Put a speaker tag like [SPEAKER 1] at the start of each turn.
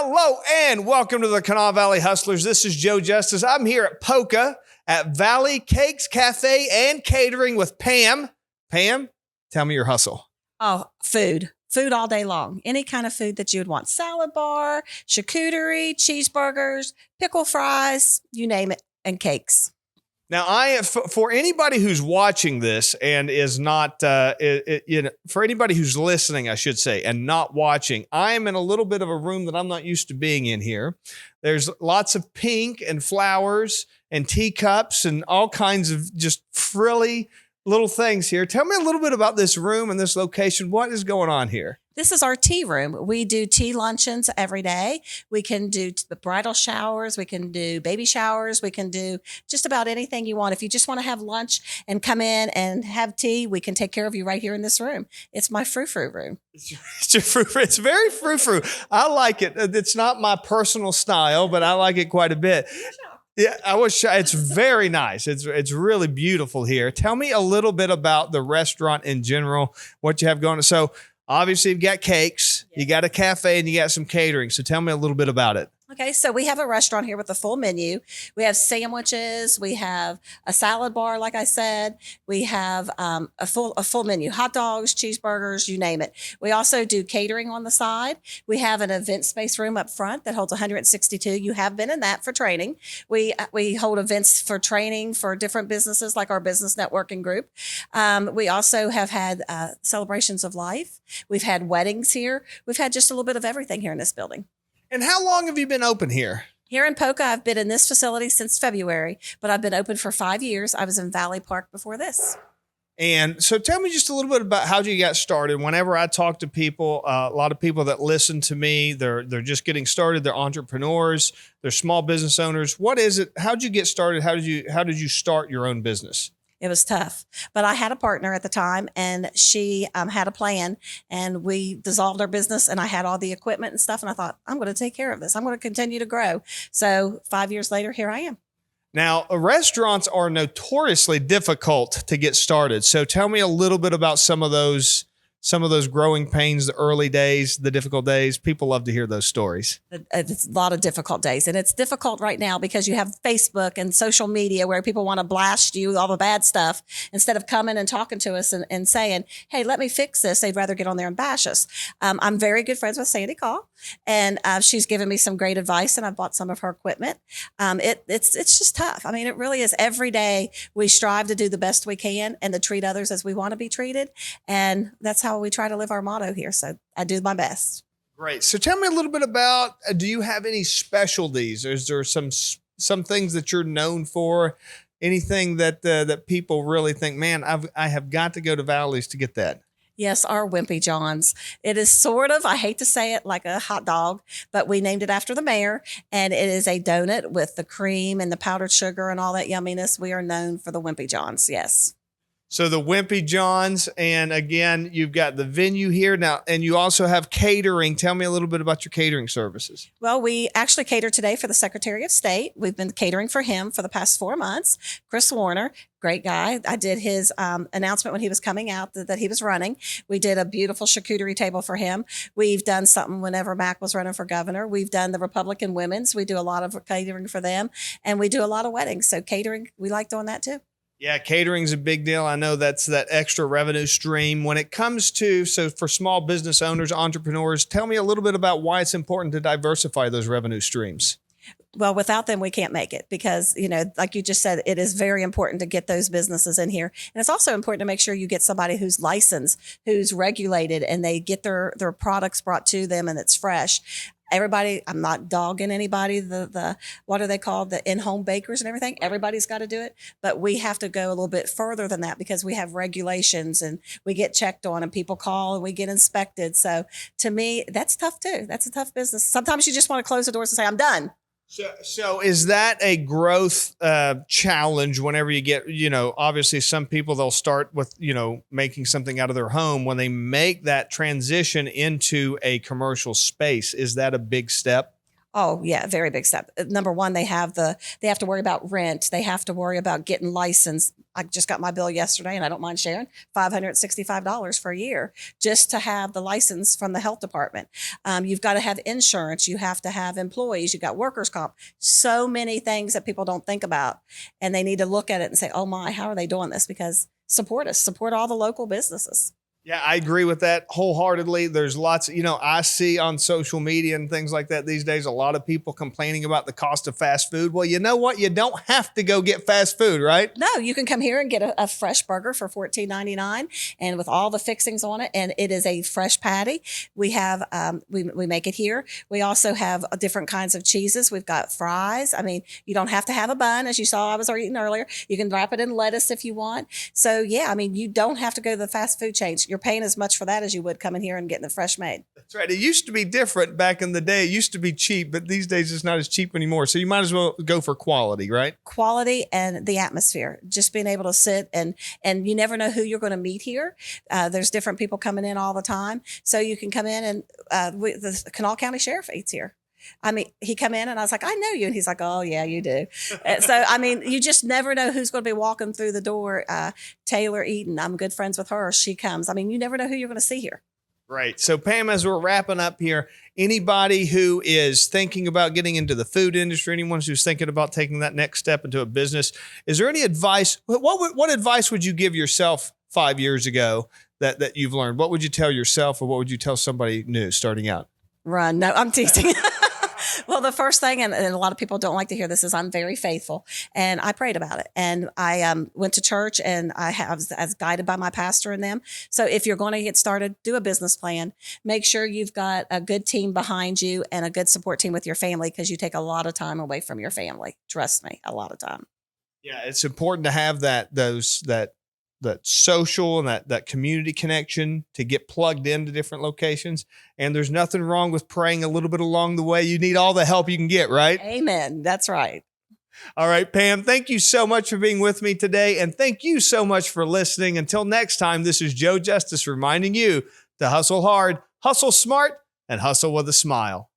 [SPEAKER 1] Hello and welcome to the Kanawha Valley Hustlers. This is Joe Justice. I'm here at Polka at Valley Cakes Cafe and Catering with Pam. Pam, tell me your hustle.
[SPEAKER 2] Oh, food. Food all day long. Any kind of food that you would want. Salad bar, charcuterie, cheeseburgers, pickle fries, you name it, and cakes.
[SPEAKER 1] Now, for anybody who's watching this and is not, for anybody who's listening, I should say, and not watching, I am in a little bit of a room that I'm not used to being in here. There's lots of pink and flowers and teacups and all kinds of just frilly little things here. Tell me a little bit about this room and this location. What is going on here?
[SPEAKER 2] This is our tea room. We do tea luncheons every day. We can do the bridal showers. We can do baby showers. We can do just about anything you want. If you just want to have lunch and come in and have tea, we can take care of you right here in this room. It's my frou-frou room.
[SPEAKER 1] It's very frou-frou. I like it. It's not my personal style, but I like it quite a bit. Yeah, I was shy. It's very nice. It's really beautiful here. Tell me a little bit about the restaurant in general, what you have going on. So obviously you've got cakes, you got a cafe, and you got some catering. So tell me a little bit about it.
[SPEAKER 2] Okay, so we have a restaurant here with a full menu. We have sandwiches. We have a salad bar, like I said. We have a full menu: hot dogs, cheeseburgers, you name it. We also do catering on the side. We have an event space room up front that holds 162. You have been in that for training. We hold events for training for different businesses, like our business networking group. We also have had celebrations of life. We've had weddings here. We've had just a little bit of everything here in this building.
[SPEAKER 1] And how long have you been open here?
[SPEAKER 2] Here in Polka, I've been in this facility since February, but I've been open for 5 years. I was in Valley Park before this.
[SPEAKER 1] And so tell me just a little bit about how you got started. Whenever I talk to people, a lot of people that listen to me, they're just getting started. They're entrepreneurs. They're small business owners. What is it? How'd you get started? How did you start your own business?
[SPEAKER 2] It was tough, but I had a partner at the time, and she had a plan, and we dissolved our business, and I had all the equipment and stuff, and I thought, I'm going to take care of this. I'm going to continue to grow. So 5 years later, here I am.
[SPEAKER 1] Now, restaurants are notoriously difficult to get started. So tell me a little bit about some of those growing pains, the early days, the difficult days. People love to hear those stories.
[SPEAKER 2] It's a lot of difficult days. And it's difficult right now because you have Facebook and social media where people want to blast you with all the bad stuff instead of coming and talking to us and saying, hey, let me fix this. They'd rather get on there and bash us. I'm very good friends with Sandy Call, and she's given me some great advice, and I've bought some of her equipment. It's just tough. I mean, it really is. Every day we strive to do the best we can and to treat others as we want to be treated. And that's how we try to live our motto here. So I do my best.
[SPEAKER 1] Great. So tell me a little bit about, do you have any specialties? Is there some things that you're known for? Anything that people really think, man, I have got to go to Valley's to get that?
[SPEAKER 2] Yes, our Wimpy Johns. It is sort of, I hate to say it, like a hot dog, but we named it after the mayor. And it is a donut with the cream and the powdered sugar and all that yumminess. We are known for the Wimpy Johns. Yes.
[SPEAKER 1] So the Wimpy Johns, and again, you've got the venue here now, and you also have catering. Tell me a little bit about your catering services.
[SPEAKER 2] Well, we actually cater today for the Secretary of State. We've been catering for him for the past 4 months. Chris Warner, great guy. I did his announcement when he was coming out that he was running. We did a beautiful charcuterie table for him. We've done something whenever Mac was running for governor. We've done the Republican Women's. We do a lot of catering for them, and we do a lot of weddings. So catering, we like doing that too.
[SPEAKER 1] Yeah, catering's a big deal. I know that's that extra revenue stream. When it comes to, so for small business owners, entrepreneurs, tell me a little bit about why it's important to diversify those revenue streams.
[SPEAKER 2] Well, without them, we can't make it because, like you just said, it is very important to get those businesses in here. And it's also important to make sure you get somebody who's licensed, who's regulated, and they get their products brought to them and it's fresh. Everybody, I'm not dogging anybody, the what are they called? The in-home bakers and everything. Everybody's got to do it. But we have to go a little bit further than that because we have regulations and we get checked on and people call and we get inspected. So to me, that's tough too. That's a tough business. Sometimes you just want to close the doors and say, I'm done.
[SPEAKER 1] So is that a growth challenge whenever you get, obviously some people, they'll start with, making something out of their home. When they make that transition into a commercial space, is that a big step?
[SPEAKER 2] Oh yeah, very big step. Number one, they have to worry about rent. They have to worry about getting licensed. I just got my bill yesterday, and I don't mind sharing $565 for a year just to have the license from the health department. You've got to have insurance. You have to have employees. You've got workers' comp. So many things that people don't think about, and they need to look at it and say, "Oh my, how are they doing this?" Because support us, support all the local businesses.
[SPEAKER 1] Yeah, I agree with that wholeheartedly. There's lots, I see on social media and things like that these days, a lot of people complaining about the cost of fast food. Well, you know what? You don't have to go get fast food, right?
[SPEAKER 2] No, you can come here and get a fresh burger for $14.99 and with all the fixings on it. And it is a fresh patty. We have, we make it here. We also have different kinds of cheeses. We've got fries. I mean, you don't have to have a bun, as you saw I was eating earlier. You can wrap it in lettuce if you want. So yeah, I mean, you don't have to go to the fast food chains. You're paying as much for that as you would coming here and getting the fresh made.
[SPEAKER 1] That's right. It used to be different back in the day. It used to be cheap, but these days it's not as cheap anymore. So you might as well go for quality, right?
[SPEAKER 2] Quality and the atmosphere, just being able to sit and you never know who you're going to meet here. There's different people coming in all the time. So you can come in and the Kanawha County Sheriff eats here. I mean, he come in and I was like, I know you. And he's like, oh yeah, you do. So, I mean, you just never know who's going to be walking through the door. Taylor Eaton, I'm good friends with her. She comes. I mean, you never know who you're going to see here.
[SPEAKER 1] Right. So Pam, as we're wrapping up here, anybody who is thinking about getting into the food industry, anyone who's thinking about taking that next step into a business, is there any advice? What advice would you give yourself 5 years ago that you've learned? What would you tell yourself, or what would you tell somebody new starting out?
[SPEAKER 2] Run. No, I'm teasing. Well, the first thing, and a lot of people don't like to hear this, is I'm very faithful. And I prayed about it. And I went to church, and I was as guided by my pastor and them. So if you're going to get started, do a business plan. Make sure you've got a good team behind you and a good support team with your family, because you take a lot of time away from your family. Trust me, a lot of time.
[SPEAKER 1] Yeah, it's important to have that social and that community connection to get plugged into different locations. And there's nothing wrong with praying a little bit along the way. You need all the help you can get, right?
[SPEAKER 2] Amen. That's right.
[SPEAKER 1] All right, Pam, thank you so much for being with me today. And thank you so much for listening. Until next time, this is Joe Justice reminding you to hustle hard, hustle smart, and hustle with a smile.